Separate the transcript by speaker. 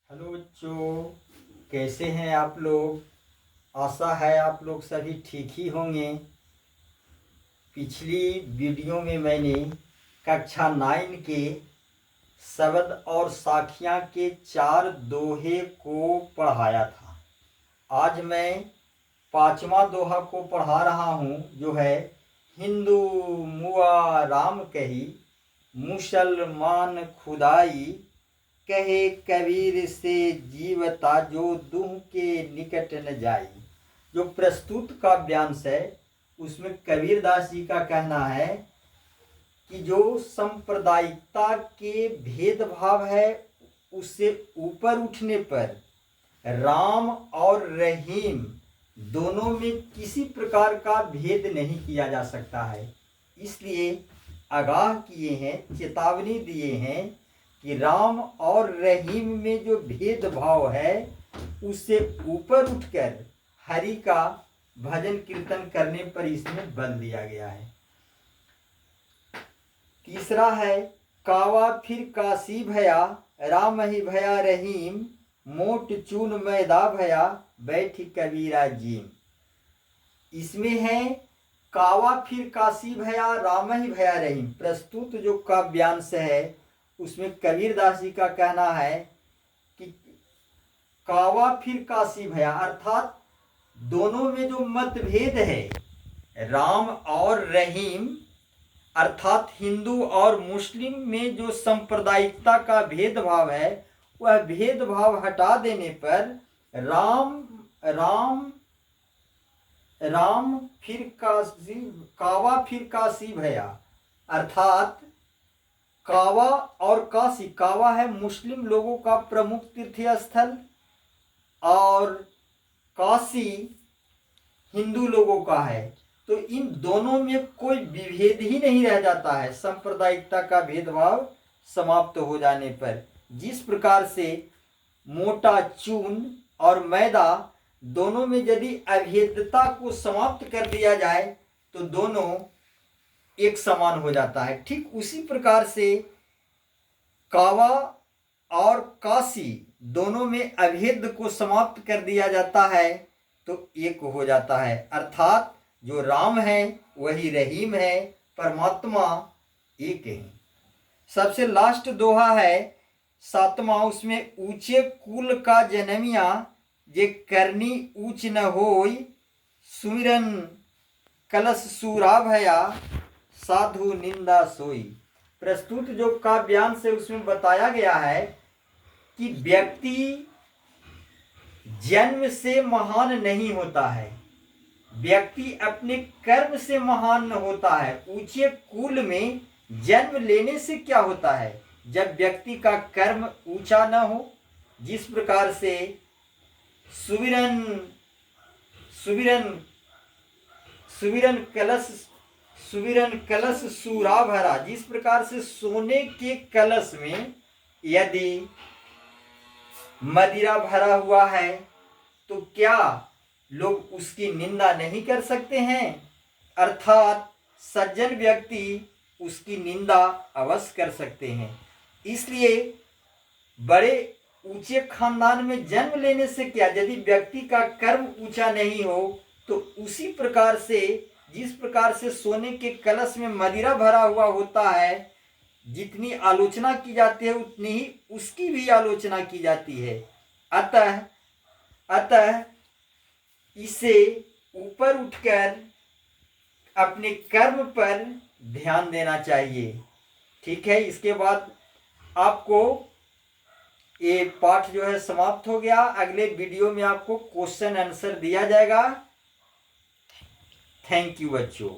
Speaker 1: Hello बच्चों, कैसे हैं आप लोग। आशा है आप लोग सभी ठीक ही होंगे। पिछली वीडियो में मैंने कक्षा 9 के शब्द और साखियाँ के 4 दोहे को पढ़ाया था। आज मैं 5वां दोहा को पढ़ा रहा हूँ, जो है हिंदू मुआ राम कही, मुसलमान खुदाई, कहे कबीर से जीवता जो दुह के निकट न जाई। जो प्रस्तुत काव्यांश है उसमें कबीरदास जी का कहना है कि जो सांप्रदायिकता के भेदभाव है उससे ऊपर उठने पर राम और रहीम दोनों में किसी प्रकार का भेद नहीं किया जा सकता है। इसलिए आगाह किए हैं, चेतावनी दिए हैं कि राम और रहीम में जो भेदभाव है उससे ऊपर उठकर हरि का भजन कीर्तन करने पर इसमें बल दिया गया है। तीसरा है कावा फिर काशी भया, राम ही भया रहीम, मोट चून मैदा भया, बैठी कबीरा जीम। इसमें है कावा फिर काशी भया, राम ही भया रहीम। प्रस्तुत जो काव्यांश है उसमें कबीरदास जी का कहना है कि कावा फिर काशी भया, अर्थात दोनों में जो मतभेद है राम और रहीम अर्थात हिंदू और मुस्लिम में जो सांप्रदायिकता का भेदभाव है वह भेदभाव हटा देने पर राम फिर काशी, कावा फिर काशी भया, अर्थात कावा और काशी, कावा है मुस्लिम लोगों का प्रमुख तीर्थ स्थल और काशी हिंदू लोगों का है। तो इन दोनों में कोई विभेद ही नहीं रह जाता है सांप्रदायिकता का भेदभाव समाप्त हो जाने पर। जिस प्रकार से मोटा चून और मैदा दोनों में यदि अभेदता को समाप्त कर दिया जाए तो दोनों एक समान हो जाता है, ठीक उसी प्रकार से कावा और काशी दोनों में अभेद को समाप्त कर दिया जाता है तो एक हो जाता है, अर्थात जो राम है वही रहीम है, परमात्मा एक है। सबसे लास्ट दोहा है 7वां, उसमें ऊंचे कुल का जन्मिया, जे करनी ऊंच न होई, सुमिरन कलश सूरा भया, साधु निंदा सोई। प्रस्तुत जो काव्यांश है उसमें बताया गया है कि व्यक्ति जन्म से महान नहीं होता है, व्यक्ति अपने कर्म से महान होता है। ऊंचे कुल में जन्म लेने से क्या होता है, जब व्यक्ति का कर्म ऊंचा न हो। जिस प्रकार से सुविरन कलश सूरा भरा, जिस प्रकार से सोने के कलश में यदि मदिरा भरा हुआ है तो क्या लोग उसकी निंदा नहीं कर सकते हैं, अर्थात सज्जन व्यक्ति उसकी निंदा अवश्य कर सकते हैं। इसलिए बड़े ऊंचे खानदान में जन्म लेने से क्या, यदि व्यक्ति का कर्म ऊंचा नहीं हो तो उसी प्रकार से जिस प्रकार से सोने के कलश में मदिरा भरा हुआ होता है, जितनी आलोचना की जाती है उतनी ही उसकी भी आलोचना की जाती है। अतः इसे ऊपर उठकर अपने कर्म पर ध्यान देना चाहिए। ठीक है, इसके बाद आपको ये पाठ जो है समाप्त हो गया। अगले वीडियो में आपको क्वेश्चन आंसर दिया जाएगा। थैंक यू बच्चों।